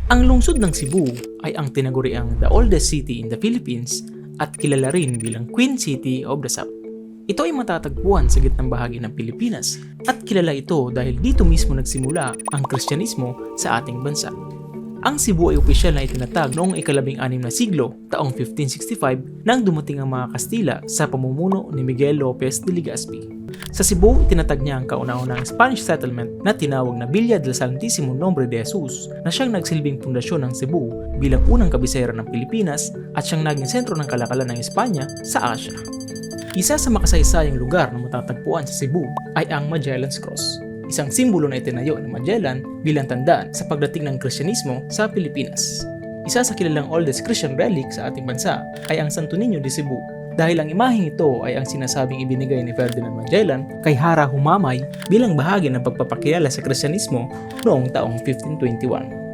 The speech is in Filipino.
Ang lungsod ng Cebu ay ang tinaguriang the oldest city in the Philippines at kilala rin bilang Queen City of the South. Ito ay matatagpuan sa gitnang bahagi ng Pilipinas at kilala ito dahil dito mismo nagsimula ang Kristyanismo sa ating bansa. Ang Cebu ay opisyal na itinatag noong ika-16 na siglo, taong 1565, nang dumating ang mga Kastila sa pamumuno ni Miguel Lopez de Legazpi. Sa Cebu, itinatag niya ang kauna-unahang Spanish settlement na tinawag na Villa del Santísimo Nombre de Jesus na siyang nagsilbing pundasyon ng Cebu bilang unang kabisera ng Pilipinas at siyang naging sentro ng kalakalan ng Espanya sa Asia. Isa sa makasaysayang lugar na matatagpuan sa Cebu ay ang Magellan's Cross, isang simbolo na itinayo ng Magellan bilang tandaan sa pagdating ng Kristyanismo sa Pilipinas. Isa sa kilalang oldest Christian relic sa ating bansa ay ang Santo Niño de Cebu, dahil ang imaheng ito ay ang sinasabing ibinigay ni Ferdinand Magellan kay Hara Humamay bilang bahagi ng pagpapakilala sa Kristyanismo noong taong 1521.